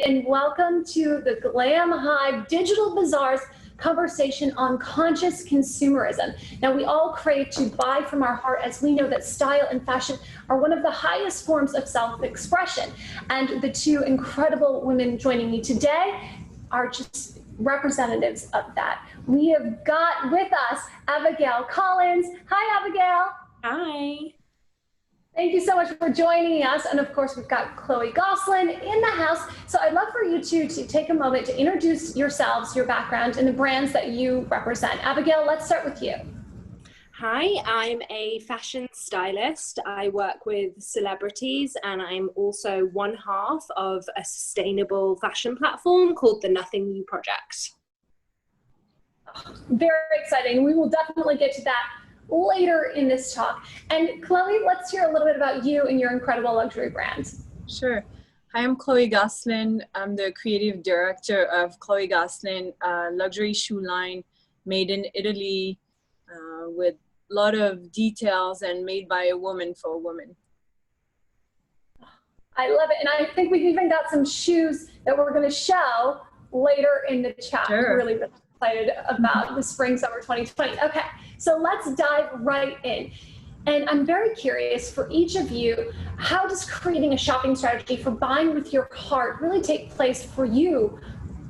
and welcome to the Glam Hive Digital Bazaar's conversation on conscious consumerism. Now, we all crave to buy from our heart, as we know that style and fashion are one of the highest forms of self-expression. And the two incredible women joining me today are just representatives of that. We have got with us Abigail Collins. Hi, Abigail. Hi. Thank you so much for joining us. And of course, we've got Chloe Gosselin in the house. So I'd love for you two to take a moment to introduce yourselves, your background, and the brands that you represent. Abigail, let's start with you. Hi, I'm a fashion stylist. I work with celebrities, and I'm also one half of a sustainable fashion platform called the Nothing New Project. Very exciting. We will definitely get to that later in this talk. And Chloe, let's hear a little bit about you and your incredible luxury brand. Sure. Hi, I'm Chloe Gosselin. I'm the creative director of Chloe Gosselin, a luxury shoe line made in Italy with a lot of details and made by a woman for a woman. I love it. And I think we've even got some shoes that we're going to show later in the chat. Sure. I'm really excited about the spring summer 2020. Okay, so let's dive right in. And I'm very curious for each of you, how does creating a shopping strategy for buying with your heart really take place for you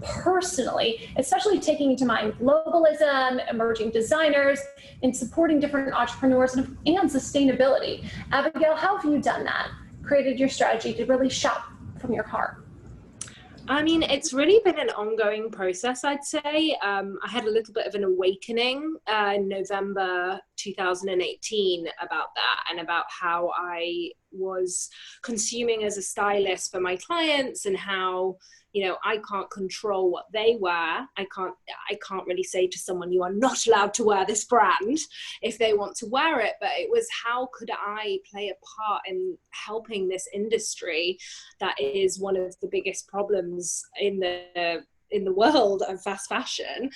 personally, especially taking into mind globalism, emerging designers, and supporting different entrepreneurs and sustainability? Abigail, how have you done that? Created your strategy to really shop from your heart? I mean, it's really been an ongoing process, I'd say. I had a little bit of an awakening in November 2018 about that, and about how I was consuming as a stylist for my clients, and how, you know, I can't control what they wear. I can't really say to someone, you are not allowed to wear this brand if they want to wear it. But it was, how could I play a part in helping this industry that is one of the biggest problems in the world of fast fashion?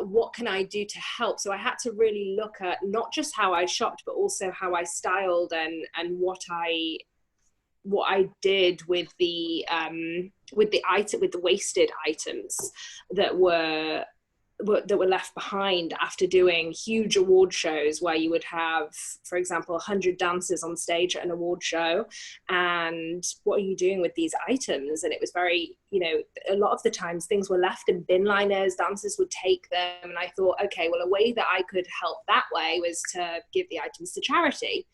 What can I do to help? So I had to really look at not just how I shopped, but also how I styled and what I did with the wasted items that were left behind after doing huge award shows, where you would have, for example, 100 dancers on stage at an award show, and what are you doing with these items? And it was very, you know, a lot of the times things were left in bin liners, dancers would take them, and I thought, okay, well, a way that I could help that way was to give the items to charity.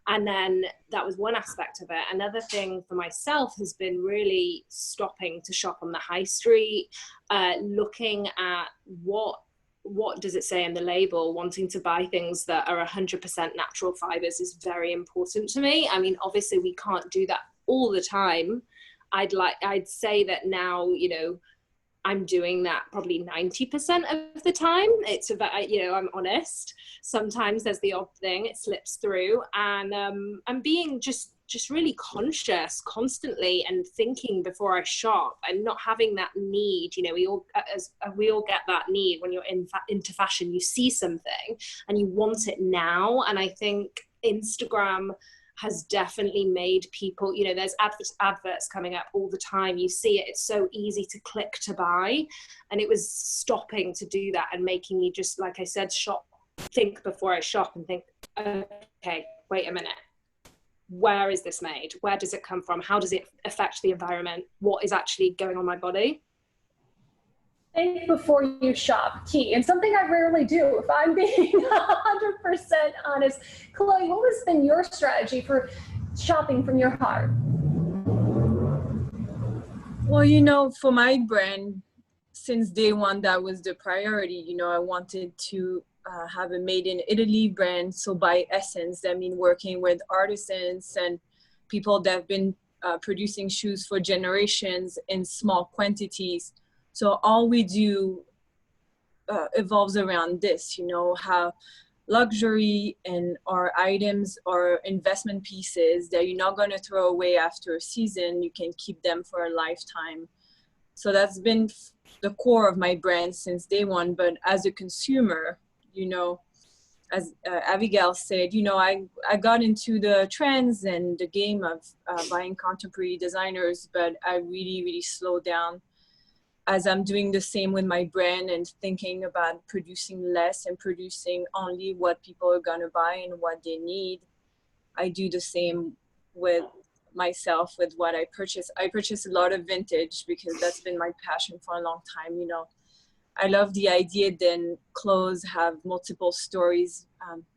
And then that was one aspect of it. Another thing for myself has been really stopping to shop on the high street, looking at what does it say in the label. Wanting to buy things that are 100% natural fibers is very important to me. I mean, obviously we can't do that all the time. I'd say that now, you know, I'm doing that probably 90% of the time. It's about, you know, I'm honest. Sometimes there's the odd thing, it slips through, and I'm being just really conscious constantly and thinking before I shop, and not having that need. You know, we all get that need when you're into fashion. You see something and you want it now, and I think Instagram has definitely made people, you know, there's adverts coming up all the time. You see it, it's so easy to click to buy. And it was stopping to do that and making me just, like I said, think before I shop and think, okay, wait a minute. Where is this made? Where does it come from? How does it affect the environment? What is actually going on my body? Think before you shop, key, and something I rarely do, if I'm being 100% honest. Chloe, what has been your strategy for shopping from your heart? Well, you know, for my brand, since day one, that was the priority. You know, I wanted to have a made in Italy brand. So by essence, I mean working with artisans and people that have been producing shoes for generations in small quantities. So all we do evolves around this, you know, how luxury and our items are investment pieces that you're not going to throw away after a season. You can keep them for a lifetime. So that's been the core of my brand since day one. But as a consumer, you know, as Abigail said, you know, I got into the trends and the game of buying contemporary designers, but I really, really slowed down as I'm doing the same with my brand and thinking about producing less and producing only what people are gonna buy and what they need. I do the same with myself with what I purchase. I purchase a lot of vintage because that's been my passion for a long time. You know, I love the idea that clothes have multiple stories,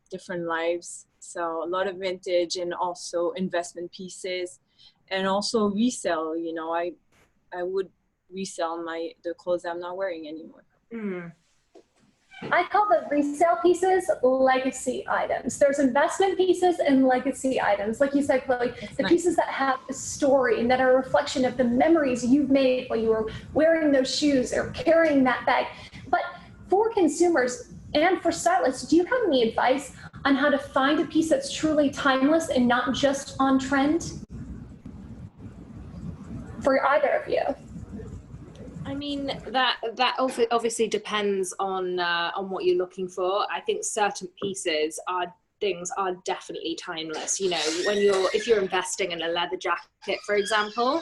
different lives. So a lot of vintage and also investment pieces and also resell. You know, I would resell the clothes I'm not wearing anymore. Mm. I call the resale pieces legacy items. There's investment pieces and legacy items. Like you said, Chloe, the pieces that have a story and that are a reflection of the memories you've made while you were wearing those shoes or carrying that bag. But for consumers and for stylists, do you have any advice on how to find a piece that's truly timeless and not just on trend? For either of you. I mean, that obviously depends on what you're looking for. I think certain things are definitely timeless. You know, if you're investing in a leather jacket, for example,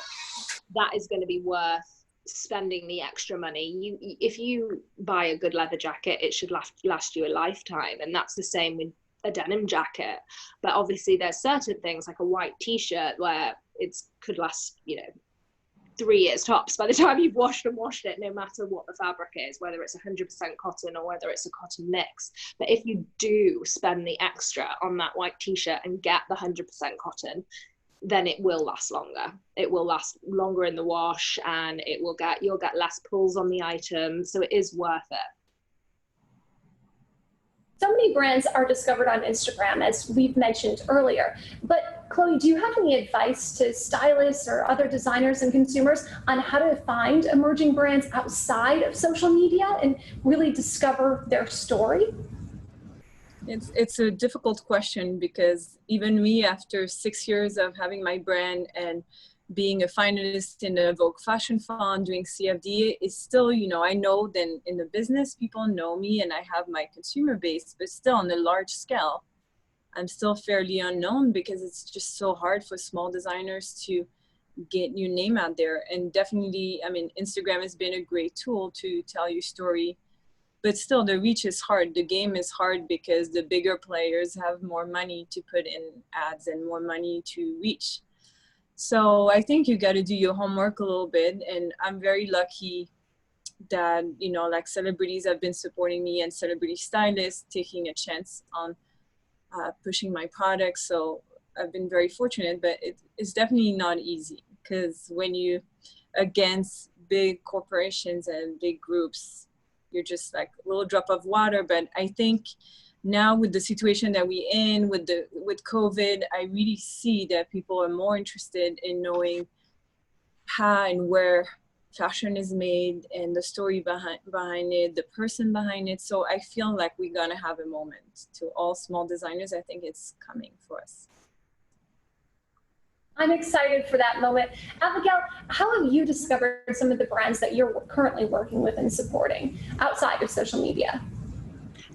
that is going to be worth spending the extra money. If you buy a good leather jacket, it should last you a lifetime, and that's the same with a denim jacket. But obviously, there's certain things like a white T-shirt where it could last, you know, 3 years tops by the time you've washed it, no matter what the fabric is, whether it's 100% cotton or whether it's a cotton mix. But if you do spend the extra on that white T-shirt and get the 100% cotton, then it will last longer. It will last longer in the wash, and you'll get less pulls on the item, so it is worth it. So many brands are discovered on Instagram, as we've mentioned earlier. But Chloe, do you have any advice to stylists or other designers and consumers on how to find emerging brands outside of social media and really discover their story? It's a difficult question because even me, after 6 years of having my brand and being a finalist in the Vogue Fashion Fund, doing CFDA, is still, you know, I know that in the business, people know me and I have my consumer base, but still on a large scale, I'm still fairly unknown because it's just so hard for small designers to get your name out there. And definitely, I mean, Instagram has been a great tool to tell your story, but still the reach is hard. The game is hard because the bigger players have more money to put in ads and more money to reach. So I think you got to do your homework a little bit. And I'm very lucky that, you know, like celebrities have been supporting me and celebrity stylists taking a chance on pushing my products. So I've been very fortunate, but it's definitely not easy because when you against big corporations and big groups, you're just like a little drop of water. But I think now with the situation that we're in with COVID, I really see that people are more interested in knowing how and where fashion is made and the story behind it, the person behind it. So I feel like we're gonna have a moment. To all small designers, I think it's coming for us. I'm excited for that moment. Abigail, how have you discovered some of the brands that you're currently working with and supporting outside of social media?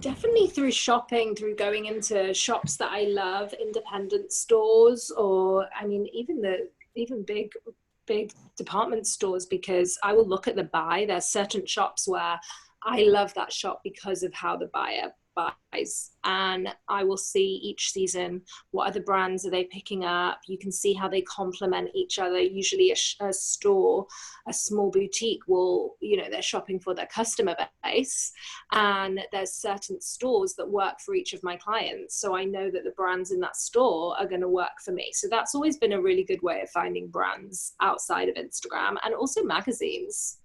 Definitely through shopping, through going into shops that I love, independent stores, or I mean, even big department stores, because I will look at the buy. There's certain shops where I love that shop because of how the buyer buys, and I will see each season what other brands are they picking up. You can see how they complement each other. Usually a store, a small boutique will, you know, they're shopping for their customer base, and there's certain stores that work for each of my clients, so I know that the brands in that store are going to work for me. So that's always been a really good way of finding brands outside of Instagram, and also magazines.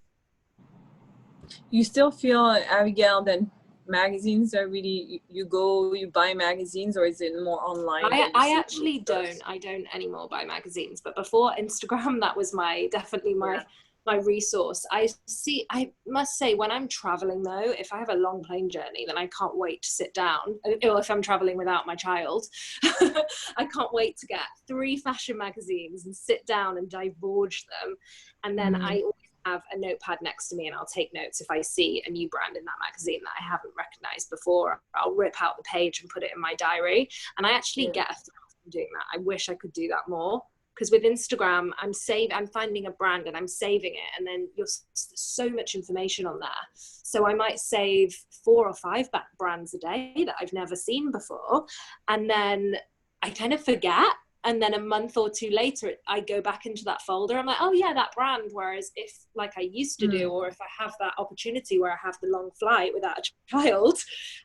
You still feel, Abigail, that magazines are really, you buy magazines, or is it more online? I actually don't anymore buy magazines, but before Instagram, that was definitely my resource. I must say, when I'm traveling though, if I have a long plane journey, then I can't wait to sit down. Or if I'm traveling without my child, I can't wait to get 3 fashion magazines and sit down and divulge them. And then I always have a notepad next to me and I'll take notes if I see a new brand in that magazine that I haven't recognized before. I'll rip out the page and put it in my diary, and I actually get a thrill from doing that. I wish I could do that more, because with Instagram, I'm finding a brand and I'm saving it, and then there's so much information on there. So I might save 4 or 5 brands a day that I've never seen before, and then I kind of forget. And then a month or 2 later, I go back into that folder. I'm like, oh yeah, that brand. Whereas if, like I used to do, or if I have that opportunity where I have the long flight without a child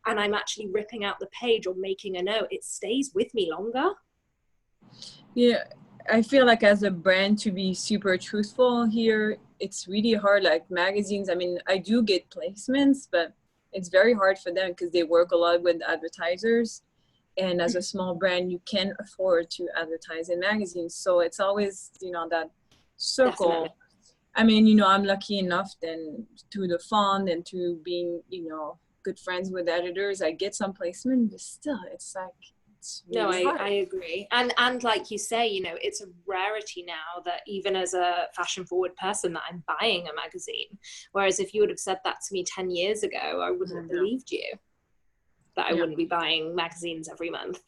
and I'm actually ripping out the page or making a note, it stays with me longer. Yeah, I feel like as a brand, to be super truthful here, it's really hard. Like magazines, I mean, I do get placements, but it's very hard for them because they work a lot with advertisers. And as a small brand, you can't afford to advertise in magazines. So it's always, you know, that circle. Definitely. I mean, you know, I'm lucky enough then through the fund and through being, you know, good friends with editors, I get some placement, but still it's like, it's really hard. I agree. And like you say, you know, it's a rarity now that even as a fashion forward person that I'm buying a magazine. Whereas if you would have said that to me 10 years ago, I wouldn't have believed you. That I wouldn't be buying magazines every month.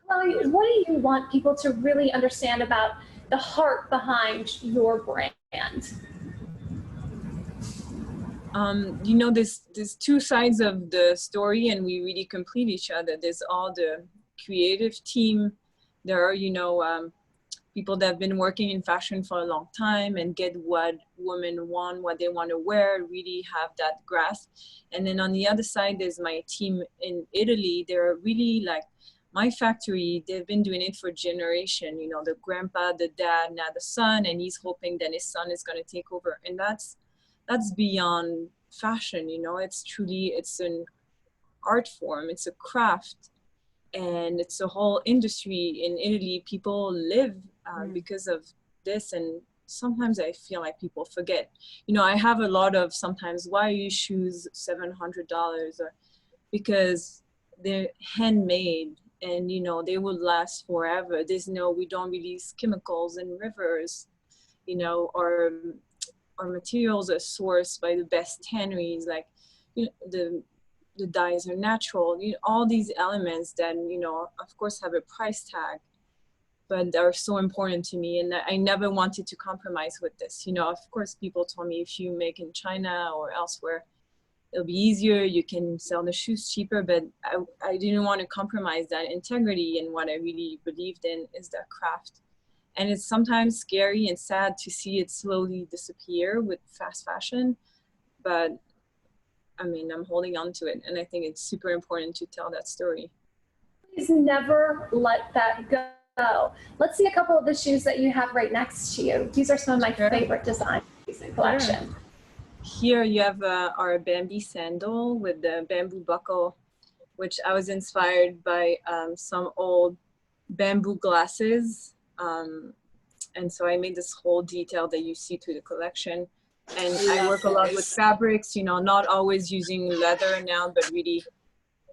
Chloe, what do you want people to really understand about the heart behind your brand? You know, there's 2 sides of the story, and we really complete each other. There's all the creative team. There are, you know, people that have been working in fashion for a long time and get what women want, what they want to wear, really have that grasp. And then on the other side, there's my team in Italy. They're really like my factory. They've been doing it for generation, you know, the grandpa, the dad, now the son, and he's hoping that his son is going to take over. And that's beyond fashion, you know, it's an art form, it's a craft. And it's a whole industry in Italy. People live because of this. And sometimes I feel like people forget. You know, I have a lot of sometimes, why are your shoes $700? Or because they're handmade and, you know, they will last forever. We don't release chemicals in rivers, you know, or our materials are sourced by the best tanneries, like, you know, the dyes are natural, you know, all these elements that, you know, of course have a price tag, but are so important to me. And I never wanted to compromise with this. You know, of course, people told me if you make in China or elsewhere, it'll be easier, you can sell the shoes cheaper, but I didn't want to compromise that integrity. And what I really believed in is that craft. And it's sometimes scary and sad to see it slowly disappear with fast fashion, but I mean, I'm holding on to it, and I think it's super important to tell that story. Please never let that go. Let's see a couple of the shoes that you have right next to you. These are some of my favorite designs in the collection. Here you have our Bambi Sandal with the bamboo buckle, which I was inspired by some old bamboo glasses. And so I made this whole detail that you see through the collection. And I work a lot with fabrics, you know, not always using leather now, but really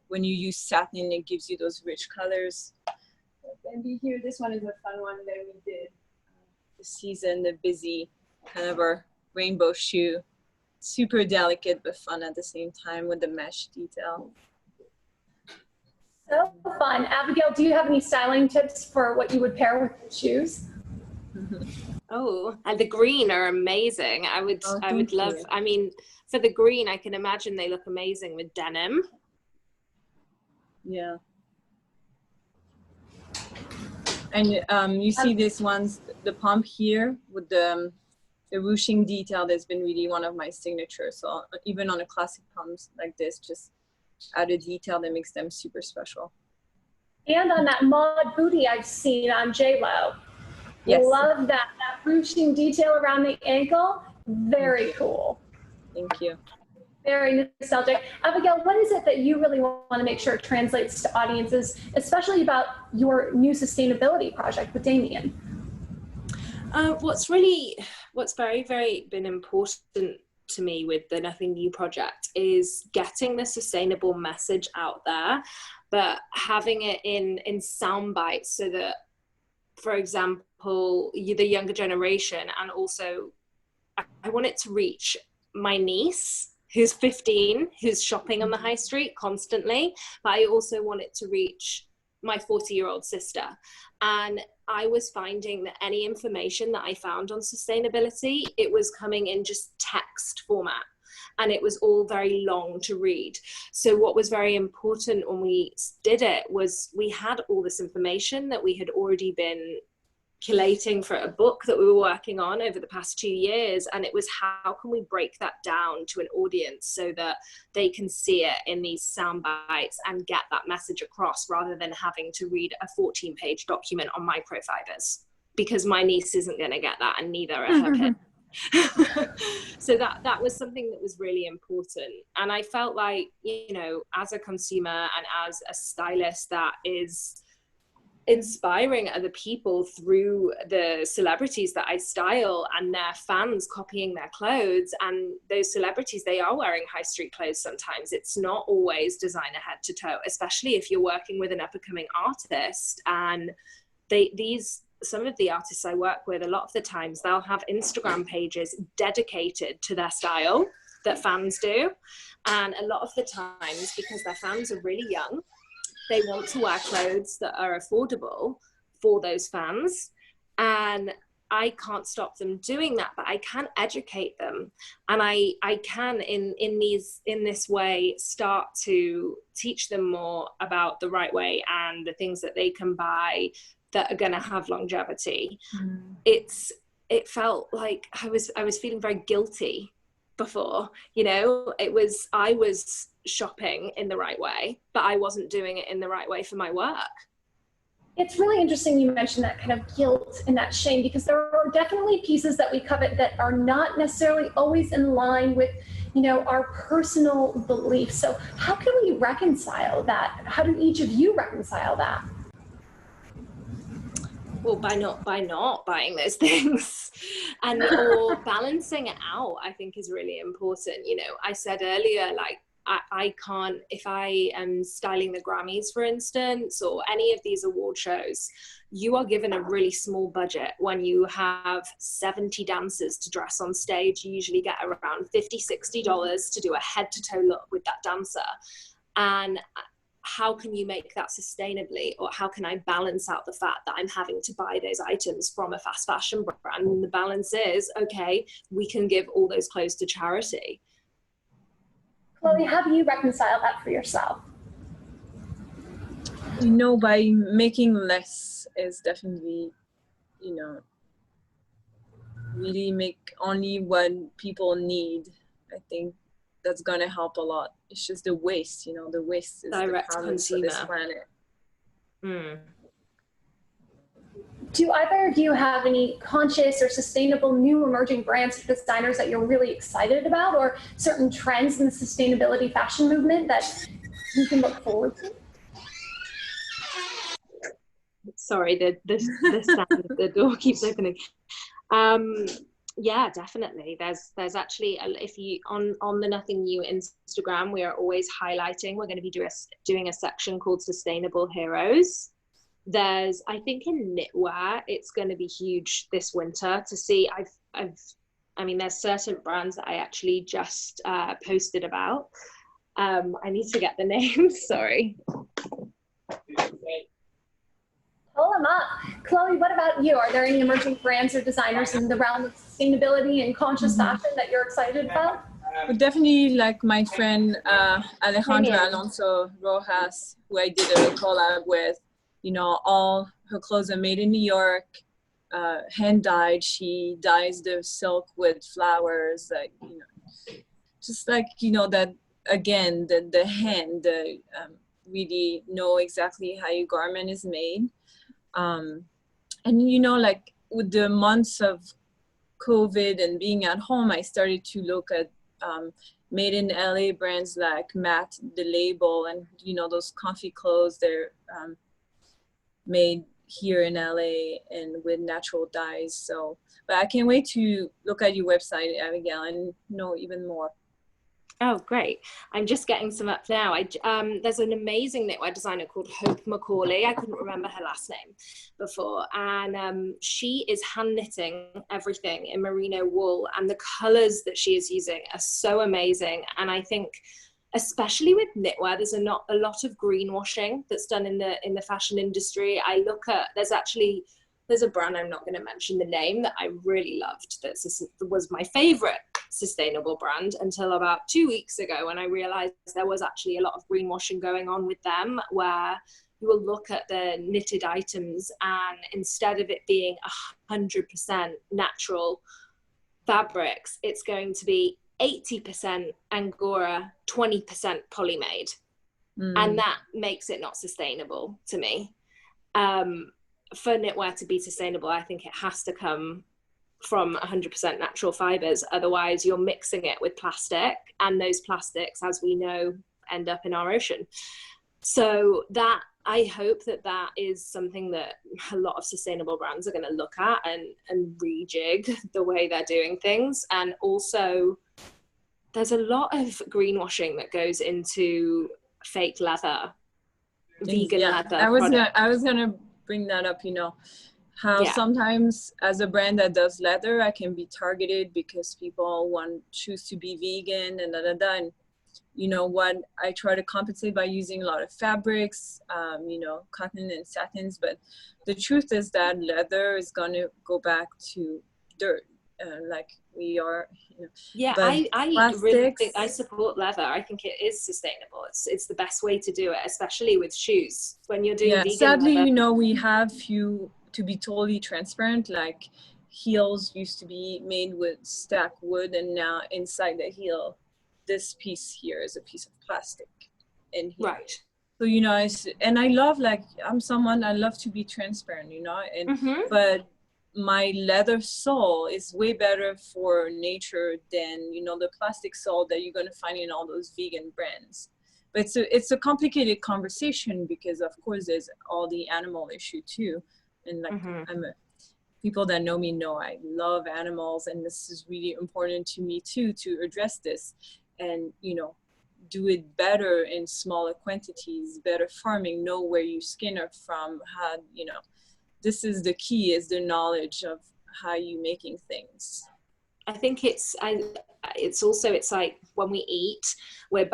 when you use satin, it gives you those rich colors. Bambi here, this one is a fun one that we did this season, the busy kind of our rainbow shoe. Super delicate, but fun at the same time with the mesh detail. So fun. Abigail, do you have any styling tips for what you would pair with shoes? Oh, and the green are amazing. I would love, I mean, for the green, I can imagine they look amazing with denim. Yeah. And you see this one's, the pump here with the ruching detail that's been really one of my signatures. So even on a classic pumps like this, just add a detail that makes them super special. And on that mod booty I've seen on J-Lo. Yes. Love that ruching detail around the ankle. Very cool. Thank you. Very nostalgic. Abigail, what is it that you really want to make sure translates to audiences, especially about your new sustainability project with Damien? What's very, very been important to me with the Nothing New project is getting the sustainable message out there, but having it in sound bites so that, for example, the younger generation and also I want it to reach my niece who's 15, who's shopping on the high street constantly, but I also want it to reach my 40-year-old sister. And I was finding that any information that I found on sustainability, it was coming in just text format, and it was all very long to read. So what was very important when we did it was we had all this information that we had already been collating for a book that we were working on over the past 2 years, and it was how can we break that down to an audience so that they can see it in these sound bites and get that message across, rather than having to read a 14-page document on microfibers, because my niece isn't going to get that, and neither are her kids. So that was something that was really important. And I felt like, you know, as a consumer and as a stylist that is inspiring other people through the celebrities that I style and their fans copying their clothes, and those celebrities, they are wearing high street clothes sometimes. It's not always designer head to toe, especially if you're working with an up-and-coming artist. And some of the artists I work with, a lot of the times they'll have Instagram pages dedicated to their style that fans do. And a lot of the times, because their fans are really young, they want to wear clothes that are affordable for those fans. And I can't stop them doing that, but I can educate them. And I can in this way start to teach them more about the right way and the things that they can buy that are going to have longevity. It felt like I was feeling very guilty before, you know. I was shopping in the right way, but I wasn't doing it in the right way for my work. It's really interesting you mentioned that kind of guilt and that shame, because there are definitely pieces that we covet that are not necessarily always in line with, you know, our personal beliefs. So how can we reconcile that? How do each of you reconcile that? Well, by not buying those things, and or balancing it out, I think is really important. You know, I said earlier, like I can't, if I am styling the Grammys, for instance, or any of these award shows, you are given a really small budget. When you have 70 dancers to dress on stage, you usually get around $50-$60 to do a head to toe look with that dancer. And how can you make that sustainably, or how can I balance out the fact that I'm having to buy those items from a fast fashion brand? And the balance is, okay, we can give all those clothes to charity. Chloe, how do you reconcile that for yourself? You know, by making less is definitely, you know, really make only what people need. I think that's gonna help a lot. It's just the waste, you know, the waste is direct the problem for consumer. this planet. Do either of you have any conscious or sustainable new emerging brands or designers that you're really excited about, or certain trends in the sustainability fashion movement that you can look forward to? Sorry, the sound of the door keeps opening. Yeah, definitely. There's actually, if you on the Nothing New Instagram, we are always highlighting. We're going to be doing a section called Sustainable Heroes. There's, I think in knitwear, it's going to be huge this winter to see. I mean, there's certain brands that I actually just posted about. I need to get the names. Sorry. Pull them up. Chloe, what about you? Are there any emerging brands or designers in the realm of sustainability and conscious fashion that you're excited about? But definitely, like my friend Alejandra Alonso Rojas, who I did a collab with. You know, all her clothes are made in New York, hand dyed. She dyes the silk with flowers, like, you know, just like, you know, that again, the hand, really know exactly how your garment is made. And, you know, like with the months of COVID and being at home, I started to look at made in LA brands like Matte, the label, and, you know, those comfy clothes, they're made here in LA and with natural dyes. So, but I can't wait to look at your website, Abigail, and know even more. Oh, great. I'm just getting some up now. There's an amazing knitwear designer called Hope Macaulay. I couldn't remember her last name before. And she is hand knitting everything in merino wool. And the colors that she is using are so amazing. And I think, especially with knitwear, there's a lot of greenwashing that's done in the fashion industry. There's a brand, I'm not going to mention the name, that I really loved. That was my favorite sustainable brand until about 2 weeks ago, when I realized there was actually a lot of greenwashing going on with them, where you will look at the knitted items, and instead of it being 100% natural fabrics, it's going to be 80% Angora, 20% polymade. And that makes it not sustainable to me. For knitwear to be sustainable, I think it has to come from 100% natural fibers. Otherwise, you're mixing it with plastic, and those plastics, as we know, end up in our ocean. So that, I hope that is something that a lot of sustainable brands are going to look at and rejig the way they're doing things. And also, there's a lot of greenwashing that goes into fake leather, vegan leather. I was gonna bring that up, how sometimes as a brand that does leather, I can be targeted because people choose to be vegan and and what, I try to compensate by using a lot of fabrics, cotton and satins, but the truth is that leather is going to go back to dirt, like we are, I really think I support leather. I think it is sustainable. It's the best way to do it, especially with shoes when you're doing vegan sadly leather. We have to be totally transparent, like heels used to be made with stacked wood, and now inside the heel, this piece here is a piece of plastic in here. Right. So and I love, like, I love to be transparent, and but my leather sole is way better for nature than the plastic sole that you're going to find in all those vegan brands. But it's a complicated conversation, because of course there's all the animal issue too, and like people that know me know I love animals, and this is really important to me too, to address this and do it better in smaller quantities, better farming, know where your skin are from, how this is the key, is the knowledge of how you making things. I think it's like when we eat, we're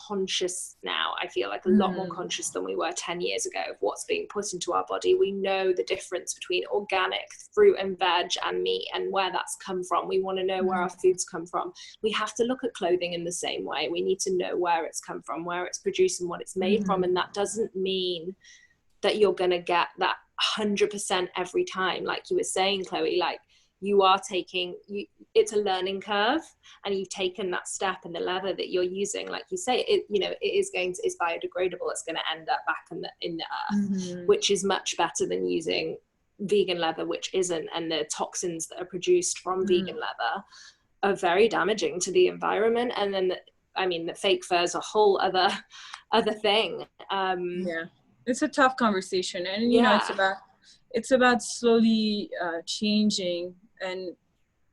conscious now. I feel like a lot more conscious than we were 10 years ago of what's being put into our body. We know the difference between organic fruit and veg and meat and where that's come from. We want to know where our foods come from. We have to look at clothing in the same way. We need to know where it's come from, where it's produced, and what it's made from. And that doesn't mean that you're going to get that 100% every time. Like you were saying, Chloe, like, you are it's a learning curve, and you've taken that step, in the leather that you're using, like you say, it's biodegradable. It's going to end up back in the earth, which is much better than using vegan leather, which isn't. And the toxins that are produced from vegan leather are very damaging to the environment. And then the fake fur is a whole other thing. It's a tough conversation, and it's about slowly changing. And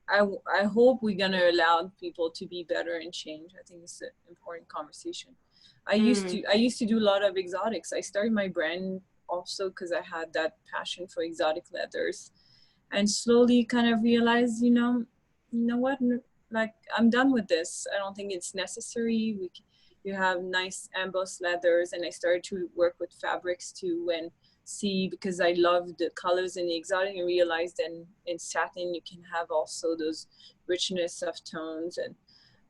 I hope we're gonna allow people to be better and change. I think it's an important conversation. I used to do a lot of exotics. I started my brand also because I had that passion for exotic leathers, and slowly kind of realized, you know what, like, I'm done with this. I don't think it's necessary. You have nice embossed leathers, and I started to work with fabrics too, and see, because I love the colors in the exotic, and realized that in satin you can have also those richness of tones.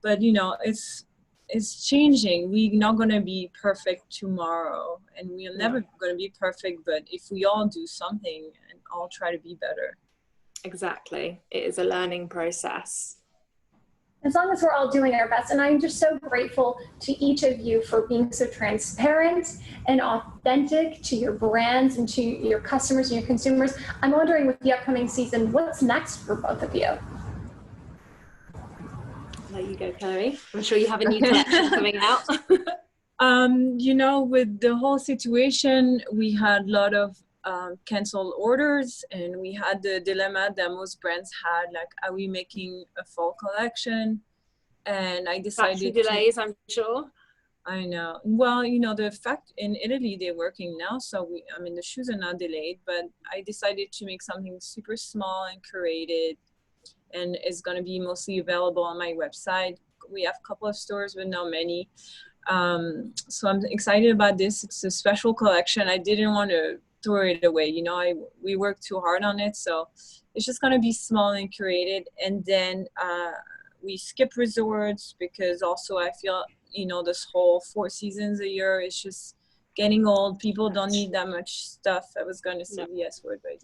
But it's changing. We're not going to be perfect tomorrow, and we're never going to be perfect, but if we all do something and all try to be better. Exactly. It is a learning process. As long as we're all doing our best. And I'm just so grateful to each of you for being so transparent and authentic to your brands and to your customers and your consumers. I'm wondering, with the upcoming season, what's next for both of you? There you go, Chloe. I'm sure you have a new collection coming out. With the whole situation, we had a lot of canceled orders, and we had the dilemma that most brands had, like, are we making a fall collection? and I Factory decided delays, I'm sure. I know. Well, you know, the fact in Italy they're working now, so I mean, the shoes are not delayed, but I decided to make something super small and curated, and it's going to be mostly available on my website. We have a couple of stores, but not many. So I'm excited about this. It's a special collection. I didn't want to throw it away. You know, we worked too hard on it, so it's just going to be small and curated. And then we skip resorts because also I feel, you know, this whole 4 seasons a year is just getting old. People don't need that much stuff. I was going to say the S word, but I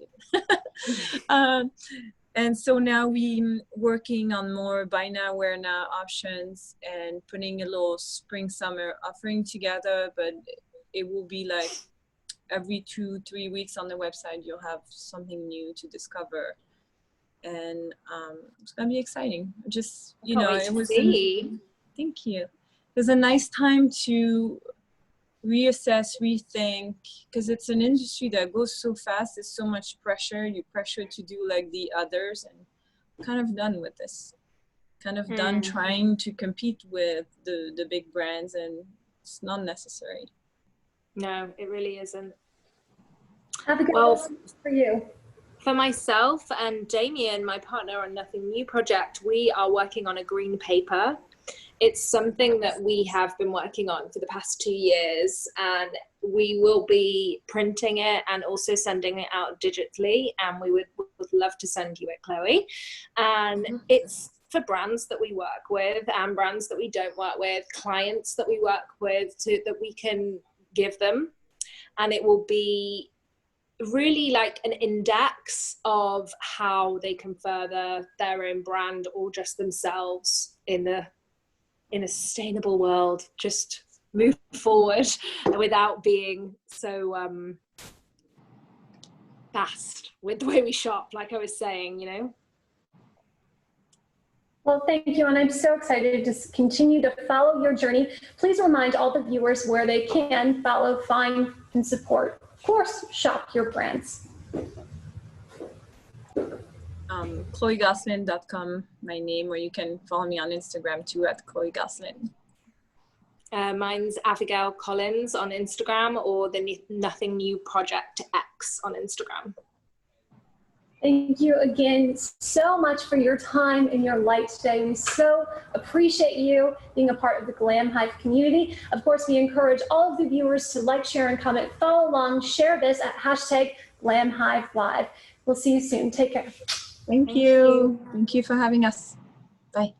didn't. And so now we're working on more buy now, wear now options and putting a little spring, summer offering together, but it will be like every 2-3 weeks on the website, you'll have something new to discover. And it's going to be exciting. Just, you know, it was, thank you. It was a nice time to reassess, rethink, because it's an industry that goes so fast. There's so much pressure. You're pressured to do like the others, and I'm kind of done with this. Kind of done trying to compete with the big brands, and it's not necessary. No, it really isn't. Have a good one for you. For myself and Damien, my partner on Nothing New project, we are working on a green paper. It's something that we have been working on for the past 2 years, and we will be printing it and also sending it out digitally, and we would love to send you it, Chloe. And it's for brands that we work with and brands that we don't work with, clients that we work with, that we can give them. And it will be really like an index of how they can further their own brand or just themselves in a sustainable world, just move forward without being so fast with the way we shop, like I was saying, you know. Well, thank you, and I'm so excited to continue to follow your journey. Please remind all the viewers where they can follow, find, and support. Of course, shop your brands. ChloeGosselin.com, my name, or you can follow me on Instagram too at Chloe Gosselin. Mine's Abigail Collins on Instagram, or the Nothing New Project X on Instagram. Thank you again so much for your time and your light today. We so appreciate you being a part of the Glam Hive community. Of course, we encourage all of the viewers to like, share, and comment, follow along, share this at #GlamHiveLive. We'll see you soon. Take care. Thank you. Thank you for having us. Bye.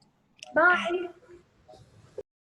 Bye.